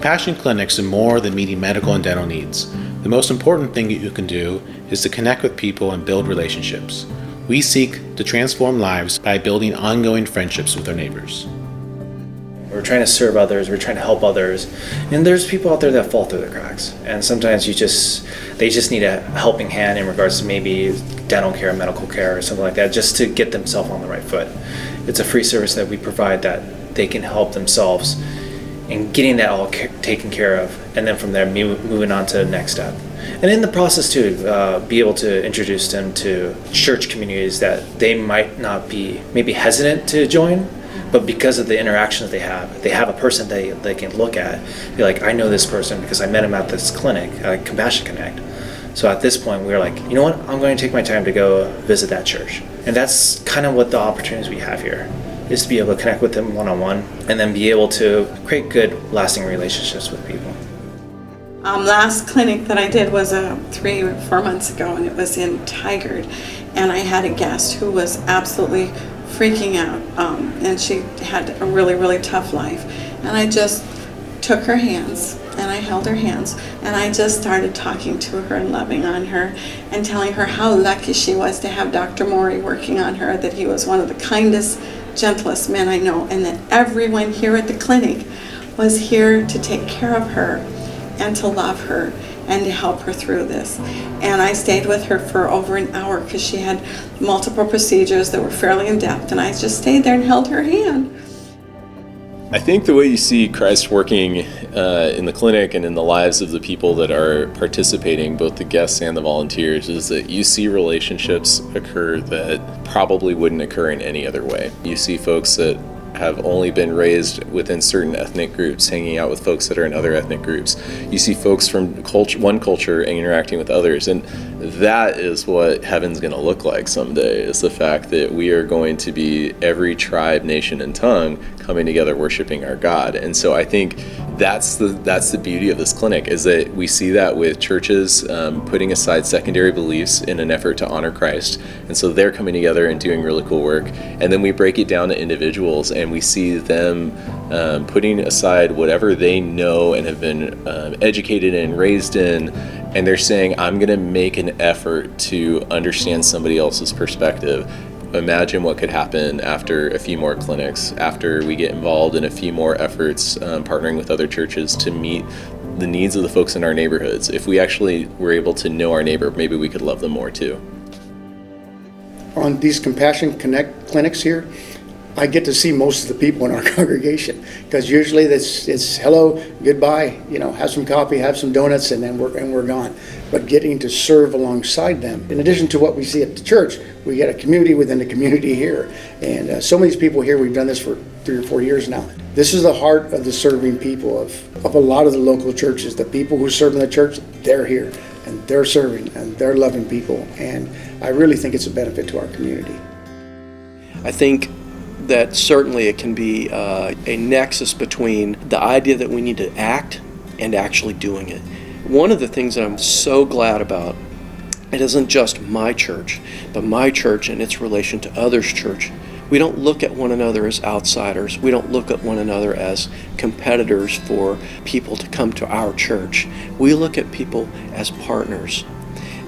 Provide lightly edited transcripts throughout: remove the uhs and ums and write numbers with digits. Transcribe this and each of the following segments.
Compassion clinics are more than meeting medical and dental needs. The most important thing that you can do is to connect with people and build relationships. We seek to transform lives by building ongoing friendships with our neighbors. We're trying to serve others, we're trying to help others, and there's people out there that fall through the cracks. And sometimes they just need a helping hand in regards to maybe dental care, medical care, or something like that, just to get themselves on the right foot. It's a free service that we provide that they can help themselves in getting that all taken care of, and then from there moving on to the next step. And in the process too, be able to introduce them to church communities that they might not be maybe hesitant to join, but because of the interactions they have a person they can look at, be like, I know this person because I met him at this clinic, Compassion Connect. So at this point, we were like, you know what, I'm going to take my time to go visit that church. And that's kind of what the opportunities we have here, is to be able to connect with them one-on-one and then be able to create good, lasting relationships with people. Last clinic that I did was 3 or 4 months ago, and it was in Tigard, and I had a guest who was absolutely freaking out, and she had a really, really tough life, and I just took her hands and I held her hands and I just started talking to her and loving on her and telling her how lucky she was to have Dr. Maury working on her, that he was one of the kindest, gentlest men I know, and that everyone here at the clinic was here to take care of her and to love her and to help her through this. And I stayed with her for over an hour because she had multiple procedures that were fairly in-depth, and I just stayed there and held her hand. I think the way you see Christ working in the clinic and in the lives of the people that are participating, both the guests and the volunteers, is that you see relationships occur that probably wouldn't occur in any other way. You see folks that have only been raised within certain ethnic groups hanging out with folks that are in other ethnic groups. You see folks from one culture interacting with others, and that is what heaven's going to look like someday, is the fact that we are going to be every tribe, nation, and tongue coming together worshiping our God. And so I think that's the beauty of this clinic, is that we see that with churches putting aside secondary beliefs in an effort to honor Christ. And so they're coming together and doing really cool work. And then we break it down to individuals, and we see them putting aside whatever they know and have been educated in, raised in, and they're saying, I'm going to make an effort to understand somebody else's perspective. Imagine what could happen after a few more clinics, after we get involved in a few more efforts partnering with other churches to meet the needs of the folks in our neighborhoods. If we actually were able to know our neighbor, maybe we could love them more too. On these Compassion Connect clinics here, I get to see most of the people in our congregation, because usually it's hello, goodbye, have some coffee, have some donuts, and then we're gone. But getting to serve alongside them, in addition to what we see at the church, we get a community within the community here. And some of these people here, we've done this for 3 or 4 years now. This is the heart of the serving people of a lot of the local churches. The people who serve in the church, they're here, and they're serving, and they're loving people. And I really think it's a benefit to our community. I think that certainly it can be a nexus between the idea that we need to act and actually doing it. One of the things that I'm so glad about, it isn't just my church, but my church and its relation to others' church. We don't look at one another as outsiders. We don't look at one another as competitors for people to come to our church. We look at people as partners.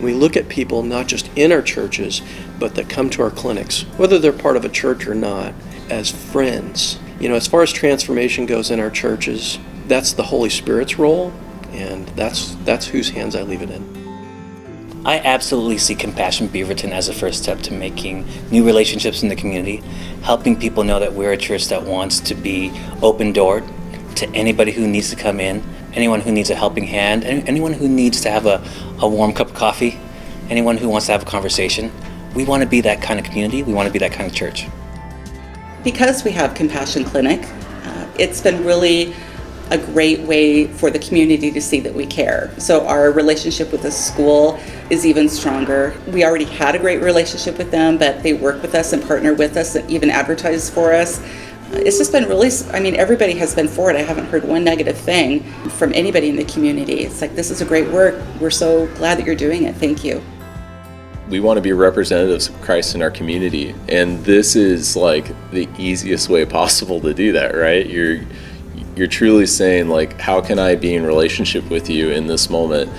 We look at people not just in our churches, but that come to our clinics, whether they're part of a church or not, as friends. As far as transformation goes in our churches, that's the Holy Spirit's role, and that's whose hands I leave it in. I absolutely see Compassion Beaverton as a first step to making new relationships in the community, helping people know that we're a church that wants to be open-doored to anybody who needs to come in, anyone who needs a helping hand, anyone who needs to have a warm cup of coffee, anyone who wants to have a conversation. We want to be that kind of community. We want to be that kind of church. Because we have Compassion Clinic, it's been really a great way for the community to see that we care. So our relationship with the school is even stronger. We already had a great relationship with them, but they work with us and partner with us and even advertise for us. It's just been really, everybody has been for it. I haven't heard one negative thing from anybody in the community. It's like, this is a great work. We're so glad that you're doing it. Thank you. We want to be representatives of Christ in our community, and this is like the easiest way possible to do that, right? you're truly saying, like, how can I be in relationship with you in this moment?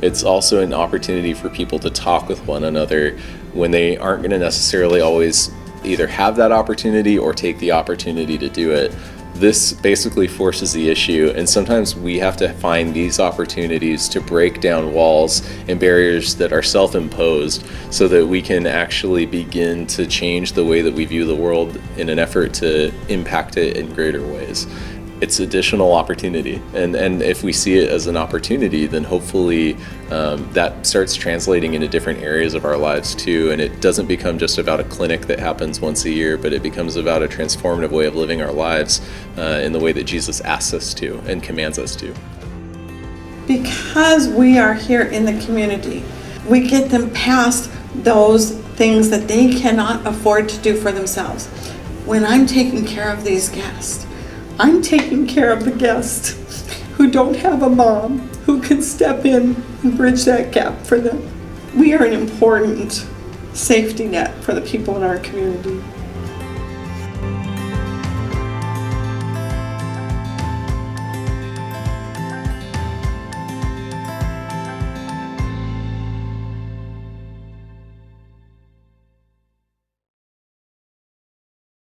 It's also an opportunity for people to talk with one another when they aren't going to necessarily always either have that opportunity or take the opportunity to do it. This basically forces the issue, and sometimes we have to find these opportunities to break down walls and barriers that are self-imposed so that we can actually begin to change the way that we view the world in an effort to impact it in greater ways. It's additional opportunity, and if we see it as an opportunity, then hopefully that starts translating into different areas of our lives too, and it doesn't become just about a clinic that happens once a year, but it becomes about a transformative way of living our lives in the way that Jesus asks us to and commands us to. Because we are here in the community, we get them past those things that they cannot afford to do for themselves. When I'm taking care of these guests, I'm taking care of the guests who don't have a mom who can step in and bridge that gap for them. We are an important safety net for the people in our community.